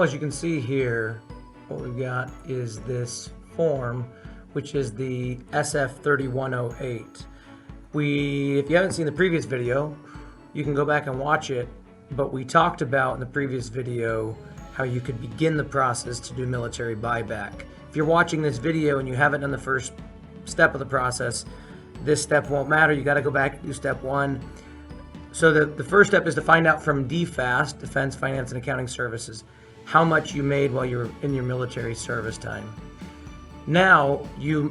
as you can see here, what we've got is this form, which is the SF3108. If you haven't seen the previous video, you can go back and watch it, but we talked about in the previous video how you could begin the process to do military buyback. If you're watching this video and you haven't done the first step of the process, this step won't matter. You got to go back and do step one. So the first step is to find out from DFAS, Defense Finance and Accounting Services, how much you made while you were in your military service time. Now,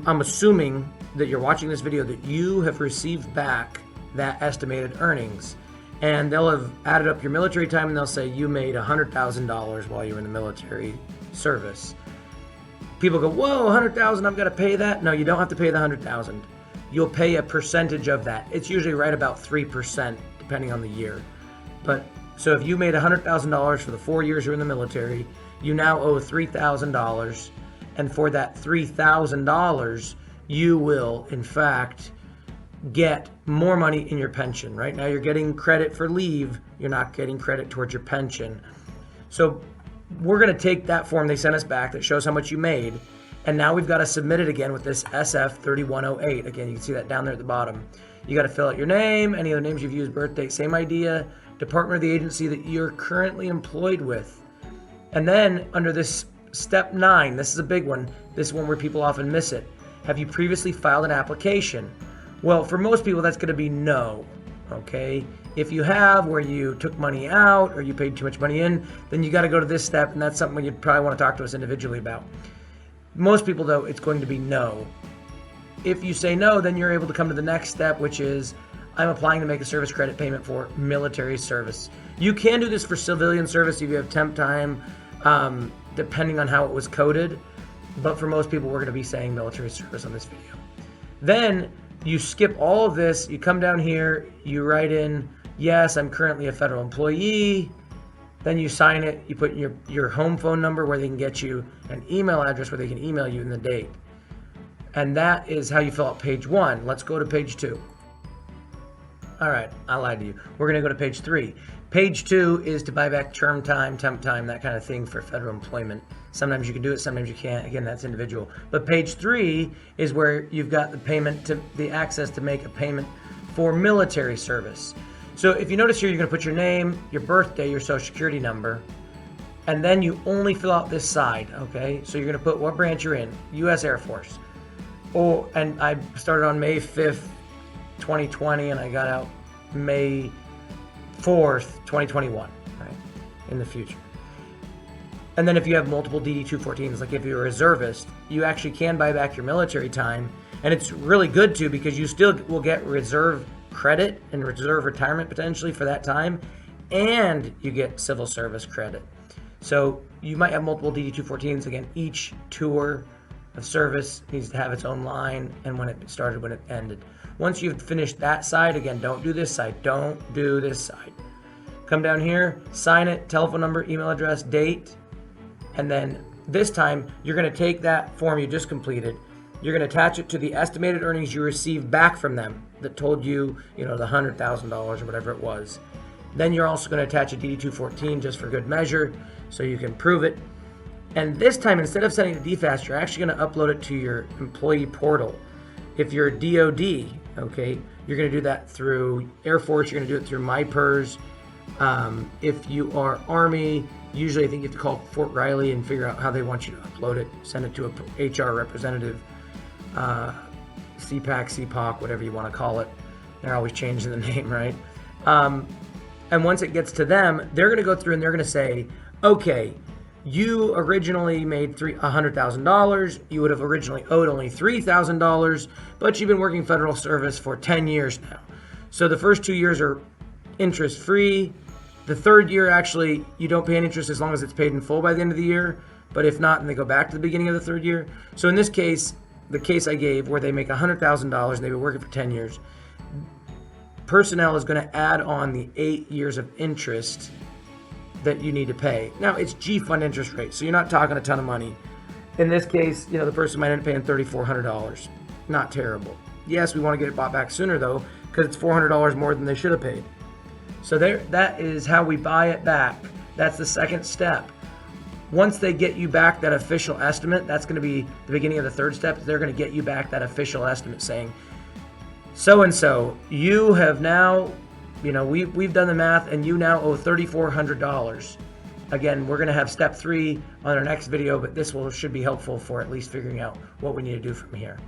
I'm assuming that you're watching this video that you have received back that estimated earnings. And they'll have added up your military time and they'll say you made $100,000 while you were in the military service. People go, whoa, $100,000, I've got to pay that? No, you don't have to pay the $100,000. You'll pay a percentage of that. It's usually right about 3%, depending on the year. But so if you made $100,000 for the 4 years you're in the military, you now owe $3,000. And for that $3,000, you will, in fact, get more money in your pension. Right now you're getting credit for leave. You're not getting credit towards your pension. So we're going to take that form they sent us back that shows how much you made. And now we've got to submit it again with this SF3108. Again, you can see that down there at the bottom. You got to fill out your name, any other names you've used, birthday, same idea, department or the agency that you're currently employed with. And then under this step 9, this is a big one, this one where people often miss it. Have you previously filed an application? Well, for most people, that's going to be no, okay? If you have, where you took money out or you paid too much money in, then you got to go to this step, and that's something you'd probably want to talk to us individually about. Most people, though, it's going to be no. If you say no, then you're able to come to the next step, which is I'm applying to make a service credit payment for military service. You can do this for civilian service if you have temp time, depending on how it was coded. But for most people, we're going to be saying military service on this video. Then you skip all of this. You come down here, you write in, yes, I'm currently a federal employee. Then you sign it, you put your home phone number where they can get you, an email address where they can email you, and the date. And that is how you fill out page 1. Let's go to page 2. All right, I lied to you. We're going to go to page 3. Page 2 is to buy back term time, temp time, that kind of thing for federal employment. Sometimes you can do it, sometimes you can't. Again, that's individual. But page 3 is where you've got the access to make a payment for military service. So if you notice here, you're going to put your name, your birthday, your social security number, and then you only fill out this side, okay? So you're going to put what branch you're in, U.S. Air Force. Oh, and I started on May 5th, 2020, and I got out May 4th, 2021, right, in the future. And then if you have multiple DD-214s, like if you're a reservist, you actually can buy back your military time, and it's really good too because you still will get reserve credit and reserve retirement potentially for that time, and you get civil service credit. So you might have multiple DD-214s. Again, each tour of service needs to have its own line and when it started, when it ended. Once you've finished that side, again, don't do this side. Don't do this side. Come down here, sign it, telephone number, email address, date, and then this time you're going to take that form you just completed. You're going to attach it to the estimated earnings you received back from them that told you, the $100,000 or whatever it was. Then you're also going to attach a DD-214 just for good measure so you can prove it. And this time, instead of sending it to DFAS, you're actually going to upload it to your employee portal. If you're DOD, okay, you're going to do that through Air Force. You're going to do it through MyPERS. If you are Army, usually I think you have to call Fort Riley and figure out how they want you to upload it. Send it to a HR representative. CPAC, CPOC, whatever you want to call it. They're always changing the name, right? And once it gets to them, they're going to go through and they're going to say, okay, you originally made $100,000. You would have originally owed only $3,000, but you've been working federal service for 10 years now. So the first 2 years are interest-free. The third year, actually, you don't pay any interest as long as it's paid in full by the end of the year. But if not, then they go back to the beginning of the third year. So in this case, the case I gave where they make $100,000 and they've been working for 10 years, personnel is going to add on the 8 years of interest that you need to pay. Now, it's G-fund interest rate, so you're not talking a ton of money. In this case, the person might end up paying $3,400. Not terrible. Yes, we want to get it bought back sooner, though, because it's $400 more than they should have paid. So that is how we buy it back. That's the second step. Once they get you back that official estimate, that's going to be the beginning of the third step. They're going to get you back that official estimate saying, so-and-so, you have now, we've done the math and you now owe $3,400. Again, we're going to have step 3 on our next video, but this should be helpful for at least figuring out what we need to do from here.